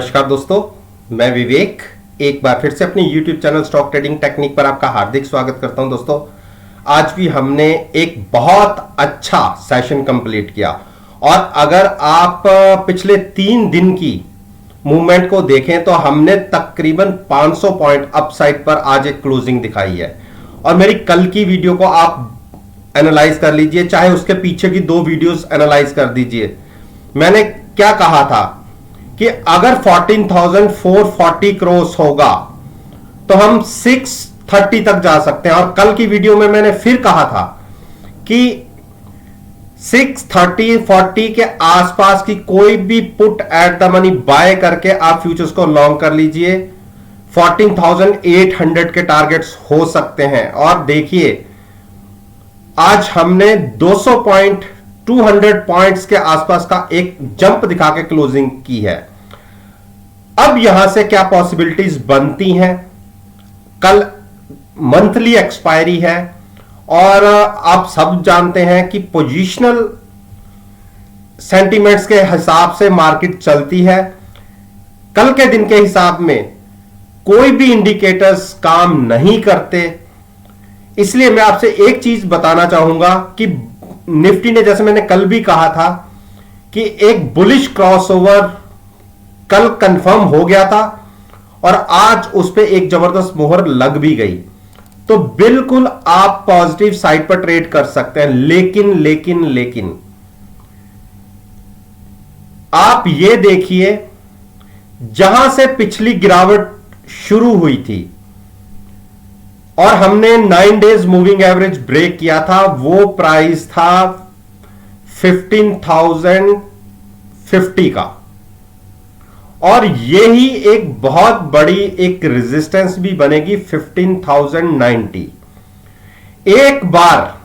नमस्कार दोस्तों, मैं विवेक एक बार फिर से अपने YouTube channel stock trading technique पर आपका हार्दिक स्वागत करता हूं। दोस्तों, आज भी हमने एक बहुत अच्छा सेशन कंप्लीट किया और अगर आप पिछले 3 दिन की मूवमेंट को देखें तो हमने तकरीबन 500 पॉइंट अपसाइड पर आज एक क्लोजिंग दिखाई है। और मेरी कल की वीडियो को आप एनालाइज कर लीजिए, चाहे उसके पीछे की 2 वीडियोस एनालाइज कर दीजिए। मैंने क्या कहा था कि अगर 14,440 करोड़ होगा तो हम 630 तक जा सकते हैं। और कल की वीडियो में मैंने फिर कहा था कि 630-40 के आसपास की कोई भी put at the money by करके आप फ्यूचर्स को लॉन्ग कर लीजिए। 14,800 के टारगेट्स हो सकते हैं। और देखिए, आज हमने 200 पॉइंट 200 पॉइंट्स के आसपास का एक जंप दिखा के क्लोजिंग की है। अब यहां से क्या पॉसिबिलिटीज बनती हैं? कल मंथली एक्सपायरी है और आप सब जानते हैं कि पोजीशनल सेंटीमेंट्स के हिसाब से मार्केट चलती है। कल के दिन के हिसाब में कोई भी इंडिकेटर्स काम नहीं करते। इसलिए मैं आपसे एक चीज बताना चाहूंगा कि निफ्टी ने, जैसे मैंने कल भी कहा था, कि एक बुलिश क्रॉसओवर कल कंफर्म हो गया था और आज उस पे एक जबरदस्त मोहर लग भी गई। तो बिल्कुल आप पॉजिटिव साइड पर ट्रेड कर सकते हैं। लेकिन आप ये देखिए, जहां से पिछली गिरावट शुरू हुई थी और हमने 9 डेज मूविंग एवरेज ब्रेक किया था, वो प्राइस था 15,050 का। और यही एक बहुत बड़ी एक रेजिस्टेंस भी बनेगी 15,090। एक बार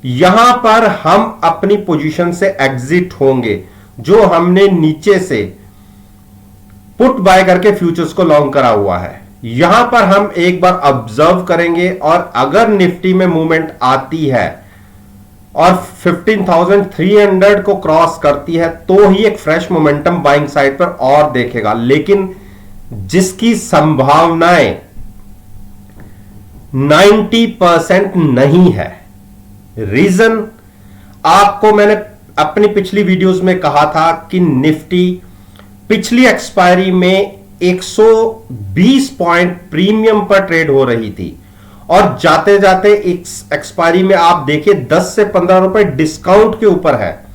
यहां पर हम अपनी पोजीशन से एग्जिट होंगे, जो हमने नीचे से पुट बाय करके फ्यूचर्स को लॉन्ग करा हुआ है, यहां पर हम एक बार ऑब्जर्व करेंगे। और अगर निफ्टी में मूवमेंट आती है और 15,300 को क्रॉस करती है तो ही एक फ्रेश मोमेंटम बाइंग साइड पर और देखेगा। लेकिन जिसकी संभावनाएं 90% नहीं है। रीजन आपको मैंने अपनी पिछली वीडियोस में कहा था कि निफ्टी पिछली एक्सपायरी में 120 पॉइंट प्रीमियम पर ट्रेड हो रही थी और जाते जाते एक्सपायरी में आप देखिए 10 से 15 रुपए डिस्काउंट के ऊपर है।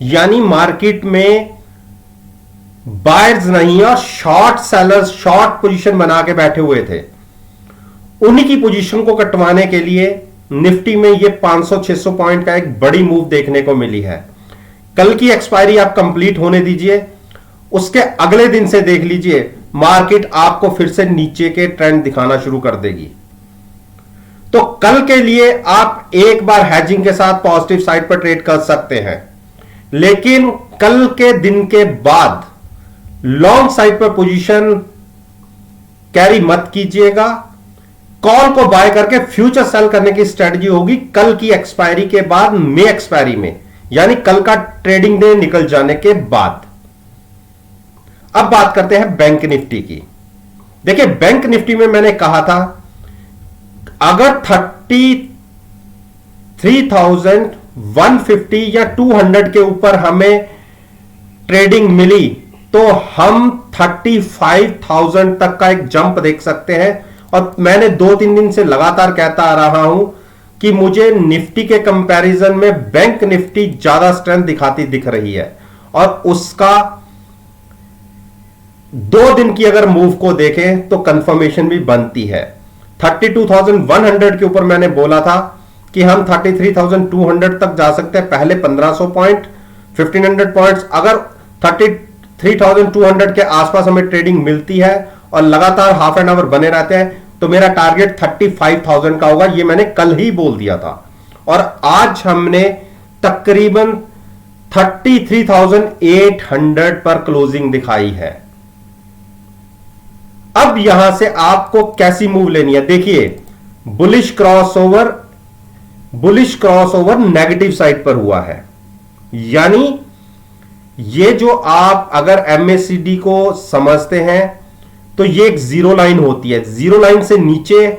यानी मार्केट में बायर्स नहीं और शॉर्ट सेलर्स शॉर्ट पोजीशन बना के बैठे हुए थे। उन्हीं की पोजीशन को कटवाने के लिए निफ्टी में ये 500-600 पॉइंट का एक बड़ी मूव देखने को मिली है। कल की एक्सपायरी आप कंप्लीट होने दीजिए, उसके अगले दिन से देख लीजिए, मार्केट आपको फिर से नीचे के ट्रेंड दिखाना शुरू कर देगी। तो कल के लिए आप एक बार हैजिंग के साथ पॉजिटिव साइड पर ट्रेड कर सकते हैं। लेकिन कल के दिन के बाद लॉन्ग साइड पर पोजीशन कैरी मत कीजिएगा। कॉल को बाय करके फ्यूचर सेल करने की स्ट्रेटजी होगी कल की एक्सपायरी के बाद, मे एक्सपायरी में, यानी कल का ट्रेडिंग डे निकल जाने के बाद। अब बात करते हैं बैंक निफ्टी की। देखिए, बैंक निफ्टी में मैंने कहा था अगर 33,150 या 200 के ऊपर हमें ट्रेडिंग मिली तो हम 35,000 तक का एक जंप देख सकते हैं। और मैंने 2-3 दिन से लगातार कहता आ रहा हूं कि मुझे निफ्टी के कंपैरिजन में बैंक निफ्टी ज्यादा स्ट्रेंथ दिखाती दिख रही है। और उसका 2 दिन की अगर मूव को देखें तो कंफर्मेशन भी बनती है। 32,100 के ऊपर मैंने बोला था कि हम 33,200 तक जा सकते हैं। पहले 1,500 पॉइंट 1,500 पॉइंट्स, अगर 33,200 के आसपास हमें ट्रेडिंग मिलती है और लगातार हाफ एन आवर बने रहते हैं तो मेरा टारगेट 35,000 का होगा। यह मैंने कल ही बोल दिया था और आज हमने तकरीबन 33,800 पर क्लोजिंग दिखाई है। अब यहां से आपको कैसी मूव लेनी है? देखिए, बुलिश क्रॉसओवर नेगेटिव साइड पर हुआ है, यानी ये जो आप अगर MACD को समझते हैं तो ये एक जीरो लाइन होती है, जीरो लाइन से नीचे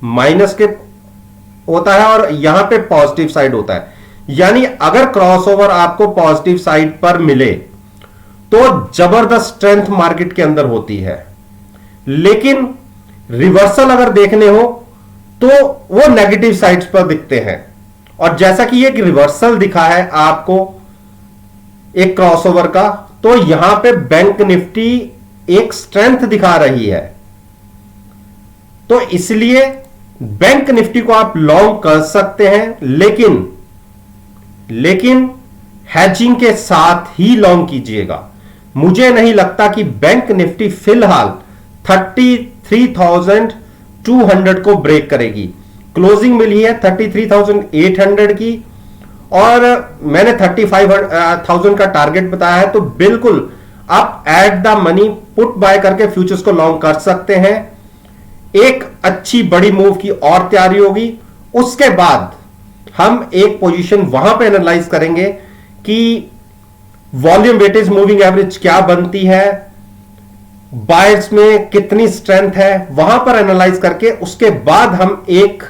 माइनस के होता है और यहां पे पॉजिटिव साइड होता है। यानी अगर क्रॉसओवर आपको पॉजिटिव साइड पर मिले तो जबरदस्त स्ट्रेंथ मार्केट के अंदर होती है, लेकिन रिवर्सल अगर देखने हो तो वो नेगेटिव साइड्स पर दिखते हैं। और जैसा कि एक रिवर्सल दिखा है आपको एक क्रॉसओवर का, तो यहां पे बैंक निफ्टी एक स्ट्रेंथ दिखा रही है, तो इसलिए बैंक निफ्टी को आप लॉन्ग कर सकते हैं, लेकिन हैजिंग के साथ ही लॉन्ग कीजिएगा। मुझे नहीं लगता कि बैंक निफ्टी फिलहाल 33,200 को ब्रेक करेगी। क्लोजिंग मिली है 33,800 की और मैंने 35,000 का टारगेट बताया है, तो बिल्कुल आप at the money put buy करके फ्यूचर्स को लॉन्ग कर सकते हैं। एक अच्छी बड़ी मूव की और तैयारी होगी, उसके बाद हम एक पोजीशन वहां पे एनालाइज करेंगे कि वॉल्यूम वेटेज मूविंग एवरेज क्या बनती है, बायर्स में कितनी स्ट्रेंथ है, वहां पर एनालाइज करके उसके बाद हम एक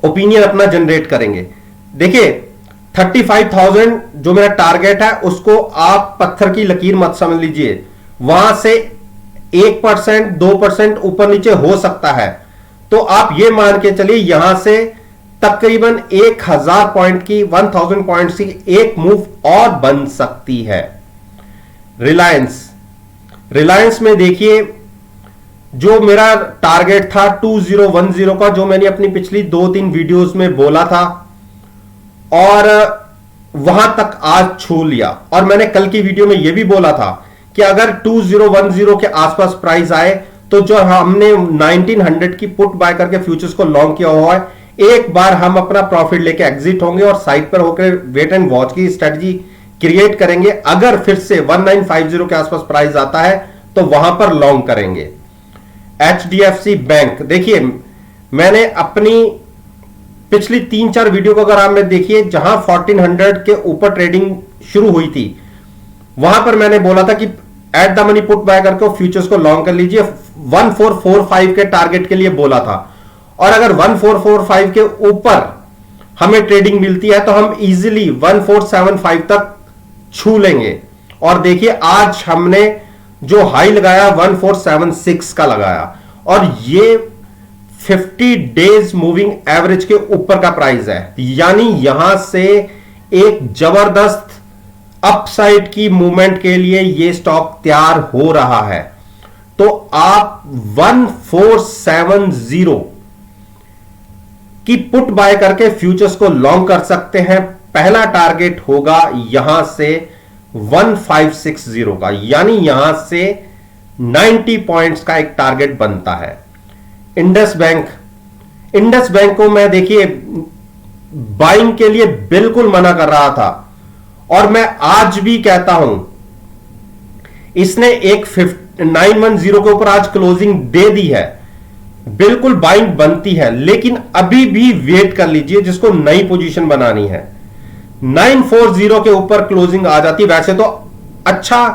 ओपिनियन अपना जनरेट करेंगे। देखिए 35,000 जो मेरा टारगेट है उसको आप पत्थर की लकीर मत समझ लीजिए, वहां से 1% 2% ऊपर नीचे हो सकता है, तो आप ये मान के चलिए यहां से तकरीबन 1000 पॉइंट की 1000 पॉइंट्स की एक मूव और बन सकती है। रिलायंस में देखिए जो मेरा टारगेट था 2010 का, जो मैंने अपनी पिछली 2-3 वीडियोस में बोला था और वहां तक आज छू लिया। और मैंने कल की वीडियो में यह भी बोला था कि अगर 2010 के आसपास प्राइस आए तो जो हमने 1900 की पुट बाय करके फ्यूचर्स को लॉन्ग किया हुआ है, एक बार हम अपना प्रॉफिट लेके एग्जिट होंगे और साइड पर होकर वेट एंड वॉच की स्ट्रेटजी क्रिएट करेंगे। अगर फिर से 1950 के आसपास प्राइस आता है तो वहां पर लॉन्ग करेंगे। HDFC बैंक देखिए, मैंने अपनी पिछली 3-4 वीडियो को अगर आप में देखिए, जहां 1400 के ऊपर ट्रेडिंग शुरू हुई थी, वहां पर मैंने बोला था कि at the money put buy करके फ्यूचर्स को लॉन्ग कर लीजिए। 1445 के टारगेट के लिए बोला था, और अगर 1445 के ऊपर हमें ट्रेडिंग मिलती है तो हम इजीली 1475 तक छू लेंगे। और देखिए आज हमने जो हाई लगाया 1476 का लगाया, और ये 50 डेज मूविंग एवरेज के ऊपर का प्राइस है। यानी यहां से एक जबरदस्त अपसाइड की मूवमेंट के लिए ये स्टॉक तैयार हो रहा है। तो आप 1470 की पुट बाय करके फ्यूचर्स को लॉन्ग कर सकते हैं। पहला टारगेट होगा यहां से 1560 का, यानी यहां से 90 पॉइंट्स का एक टारगेट बनता है। इंडस बैंक को मैं देखिए बाइंग के लिए बिल्कुल मना कर रहा था, और मैं आज भी कहता हूं, इसने एक 910 के ऊपर आज क्लोजिंग दे दी है, बिल्कुल बाइंग बनती है, लेकिन अभी भी वेट कर लीजिए जिसको नई पोजीशन बनानी है। 940 के ऊपर क्लोजिंग आ जाती, वैसे तो अच्छा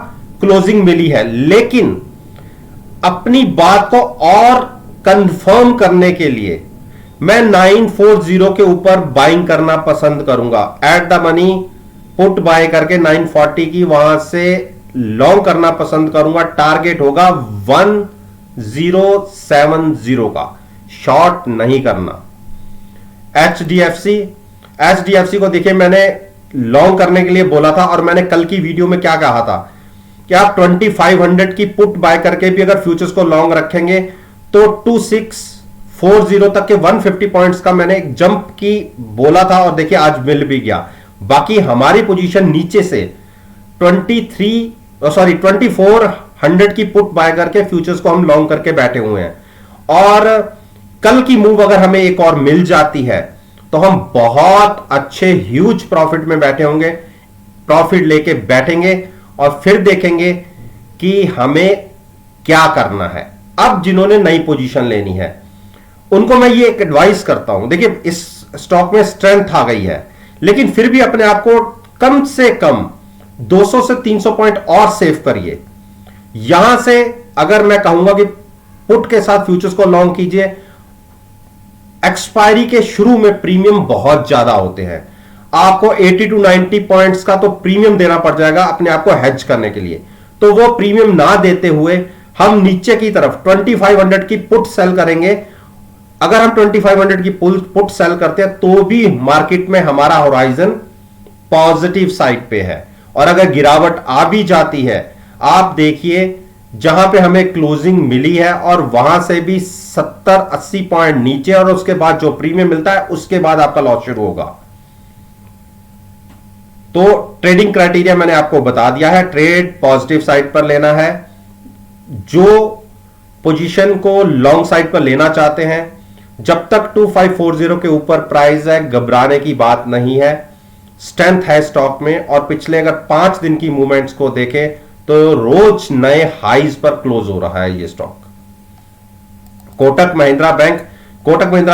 क्लोजिंग मिली है, लेकिन अपनी बात को और कंफर्म करने के लिए मैं 940 के ऊपर बाइंग करना पसंद करूंगा। At the money put buy करके 940 की वहां से लॉन्ग करना पसंद करूंगा। टारगेट होगा 1070 का, शॉर्ट नहीं करना। HDFC को देखिए मैंने लॉन्ग करने के लिए बोला था, और मैंने कल की वीडियो में क्या कहा था कि आप 2500 की पुट बाय करके भी अगर फ्यूचर्स को लॉन्ग रखेंगे तो 2640 तक के 150 पॉइंट्स का मैंने एक जंप की बोला था, और देखिए आज मिल भी गया। बाकी हमारी पोजीशन नीचे से 2400 की पुट बाय करके फ्यूचर्स को हम लॉन्ग करके बैठे हुए हैं, और कल की मूव अगर हमें एक और मिल जाती है तो हम बहुत अच्छे ह्यूज प्रॉफिट में बैठे होंगे, प्रॉफिट लेके बैठेंगे और फिर देखेंगे कि हमें क्या करना है। अब जिन्होंने नई पोजीशन लेनी है उनको मैं ये एक एडवाइस करता हूं, देखिए इस स्टॉक में स्ट्रेंथ आ गई है, लेकिन फिर भी अपने आप को कम से कम 200 से 300 पॉइंट और सेव करिए। यहां से अगर मैं कहूंगा कि पुट के साथ फ्यूचर्स को लॉन्ग कीजिए, एक्सपायरी के शुरू में प्रीमियम बहुत ज्यादा होते हैं, आपको 80 टू 90 पॉइंट्स का तो प्रीमियम देना पड़ जाएगा अपने आप को हेज करने के लिए। तो वो प्रीमियम ना देते हुए हम नीचे की तरफ 2500 की पुट सेल करेंगे। अगर हम 2500 की पुट सेल करते हैं तो भी मार्केट में हमारा होराइजन पॉजिटिव साइड पे है। और अगर गिरावट आ भी जाती है, आप देखिए जहां पे हमें क्लोजिंग मिली है और वहां से भी 70-80 पॉइंट नीचे, और उसके बाद जो प्रीमियम मिलता है उसके बाद आपका लॉस शुरू होगा। तो ट्रेडिंग क्राइटेरिया मैंने आपको बता दिया है, ट्रेड पॉजिटिव साइड पर लेना है। जो पोजीशन को लॉन्ग साइड पर लेना चाहते हैं, जब तक 2540 के ऊपर प्राइस है, घबराने की बात नहीं है, स्ट्रेंथ है स्टॉक में। और पिछले अगर 5 दिन की मूवमेंट्स को देखें तो रोज नए हाईज पर क्लोज हो रहा है ये स्टॉक। कोटक महिंद्रा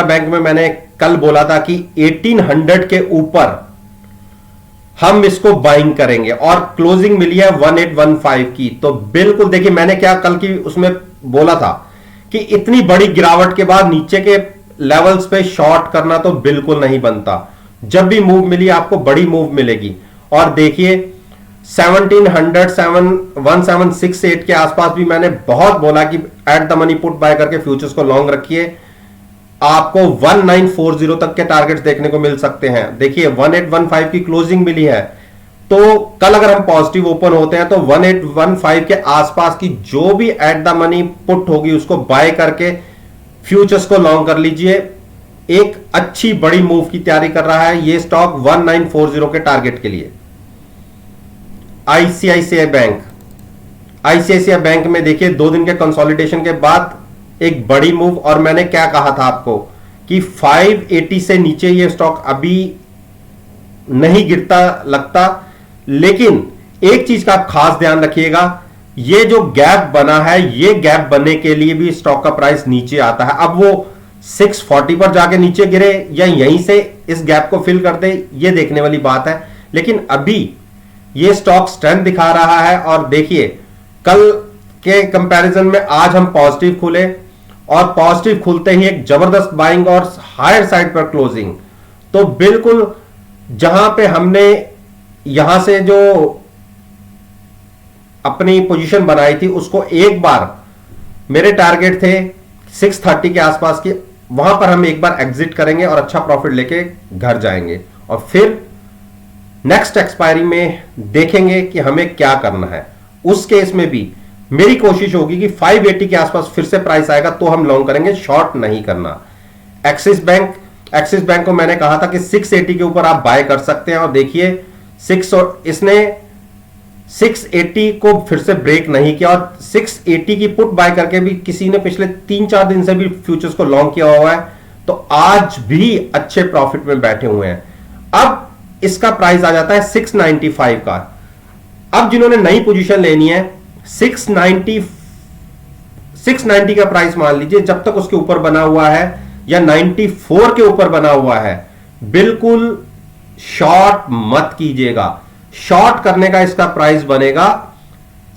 बैंक में मैंने कल बोला था कि 1800 के ऊपर हम इसको बाइंग करेंगे और क्लोजिंग मिली है 1815 की। तो बिल्कुल देखिए, मैंने क्या कल की उसमें बोला था कि इतनी बड़ी गिरावट के बाद नीचे के लेवल्स पे शॉर्ट करना तो बिल्कुल नहीं बनता। जब भी मूव मिली आपको बड़ी मूव मिलेगी। और देखिए 1768 के आसपास भी मैंने बहुत बोला कि at the money put buy करके फ्यूचर्स को लॉन्ग रखिए, आपको 1940 तक के टारगेट्स देखने को मिल सकते हैं। देखिए 1815 की क्लोजिंग मिली है, तो कल अगर हम पॉजिटिव ओपन होते हैं तो 1815 के आसपास की जो भी एट द मनी पुट होगी उसको बाय करके फ्यूचर्स को लॉन्ग कर लीजिए। एक अच्छी बड़ी मूव की तैयारी कर रहा है ये स्टॉक 1940 के टारगेट के लिए। आईसीआईसीआई बैंक में देखिए 2 दिन के कंसोलिडेशन के बाद एक बड़ी मूव। और मैंने क्या कहा था आपको कि 580 से नीचे ये स्टॉक अभी नहीं गिरता लगता। लेकिन एक चीज का आप खास ध्यान रखिएगा, ये जो गैप बना है, ये गैप बनने के लिए भी स्टॉक का प्राइस नीचे आता है। अब वो 640 पर जाके नीचे गिरे या यहीं से इस गैप को फिल कर दे, ये देखने वाली बात है। लेकिन अभी ये स्टॉक स्ट्रेंथ दिखा रहा है। और देखिए कल के कंपैरिजन में आज हम पॉजिटिव खुले और पॉजिटिव खुलते ही एक जबरदस्त बाइंग और हायर साइड पर क्लोजिंग। तो बिल्कुल जहां पे हमने यहां से जो अपनी पोजीशन बनाई थी उसको एक बार, मेरे टारगेट थे 630 के आसपास की, वहां पर हम एक बार एग्जिट करेंगे और अच्छा प्रॉफिट लेके घर जाएंगे। और फिर नेक्स्ट एक्सपायरी में देखेंगे कि हमें क्या करना है। उस केस में भी मेरी कोशिश होगी कि 580 के आसपास फिर से प्राइस आएगा तो हम लॉन्ग करेंगे, शॉर्ट नहीं करना। एक्सिस बैंक को मैंने कहा था कि 680 के ऊपर आप बाय कर सकते हैं। और देखिए इसने 680 को फिर से ब्रेक नहीं किया और 680 की पुट बाय करके भी किसी ने पिछले 3-4 दिन से भी फ्यूचर्स को लॉन्ग किया हुआ है, तो आज भी अच्छे प्रॉफिट में बैठे हुए हैं। अब इसका प्राइस आ जाता है 695 का। अब जिन्होंने नई पोजीशन लेनी है 690 का प्राइस मान लीजिए, जब तक उसके ऊपर बना हुआ है या 94 के ऊपर बना हुआ है, बिल्कुल शॉर्ट मत कीजिएगा। शॉर्ट करने का इसका प्राइस बनेगा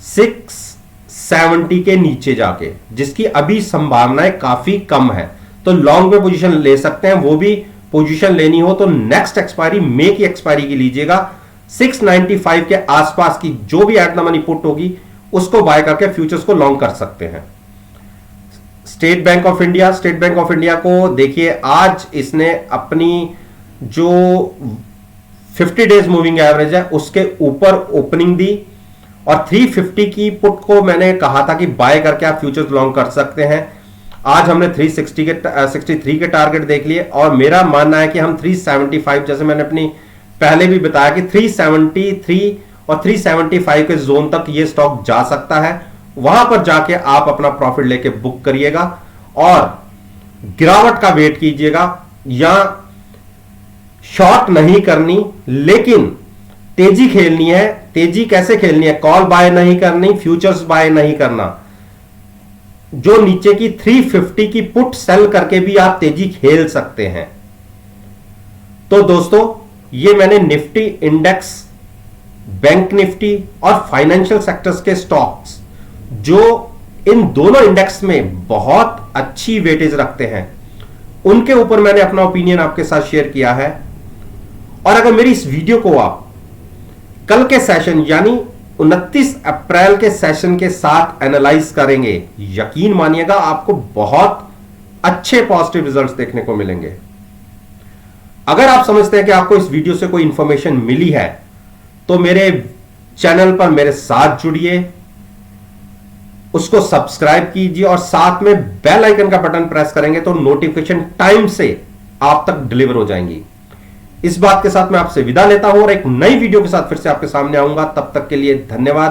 670 के नीचे जाके, जिसकी अभी संभावनाएं काफी कम है। तो लॉन्ग में पोजीशन ले सकते हैं। वो भी पोजीशन लेनी हो तो नेक्स्ट एक्सपायरी, मे की एक्सपायरी की लीजिएगा। 695 के आसपास की जो भी एट द मनी पुट होगी उसको बाय करके फ्यूचर्स को लॉन्ग कर सकते हैं। स्टेट बैंक ऑफ इंडिया को देखिए, आज इसने अपनी जो 50 डेज मूविंग एवरेज है उसके ऊपर ओपनिंग दी और 350 की पुट को मैंने कहा था कि बाय करके आप फ्यूचर्स लॉन्ग कर सकते हैं। आज हमने 63 के टारगेट देख लिए और मेरा मानना है कि हम 375, जैसे मैंने अपनी पहले भी बताया कि 373 और 375 के जोन तक ये स्टॉक जा सकता है। वहां पर जाके आप अपना प्रॉफिट लेके बुक करिएगा और गिरावट का वेट कीजिएगा। या शॉर्ट नहीं करनी, लेकिन तेजी खेलनी है। तेजी कैसे खेलनी है? कॉल बाय नहीं करनी, फ्यूचर्स बाय नहीं करना। जो नीचे की 350 की पुट सेल करके भी आप तेजी खेल सकते हैं। तो दोस्तों, ये मैंने निफ्टी इंडेक्स बैंक निफ्टी और फाइनेंशियल सेक्टर्स के स्टॉक्स जो इन दोनों इंडेक्स में बहुत अच्छी वेटेज रखते हैं, उनके ऊपर मैंने अपना ओपिनियन आपके साथ शेयर किया है। और अगर मेरी इस वीडियो को आप कल के सेशन यानी 29 अप्रैल के सेशन के साथ एनालाइज करेंगे, यकीन मानिएगा आपको बहुत अच्छे पॉजिटिव रिजल्ट्स देखने को मिलेंगे। अगर आप समझते हैं कि आपको इस वीडियो से कोई इंफॉर्मेशन मिली है तो मेरे चैनल पर मेरे साथ जुड़िए, उसको सब्सक्राइब कीजिए और साथ में बेल आइकन का बटन प्रेस करेंगे तो नोटिफिकेशन टाइम से आप तक डिलीवर हो जाएंगी। इस बात के साथ मैं आपसे विदा लेता हूं और एक नई वीडियो के साथ फिर से आपके सामने आऊंगा। तब तक के लिए धन्यवाद।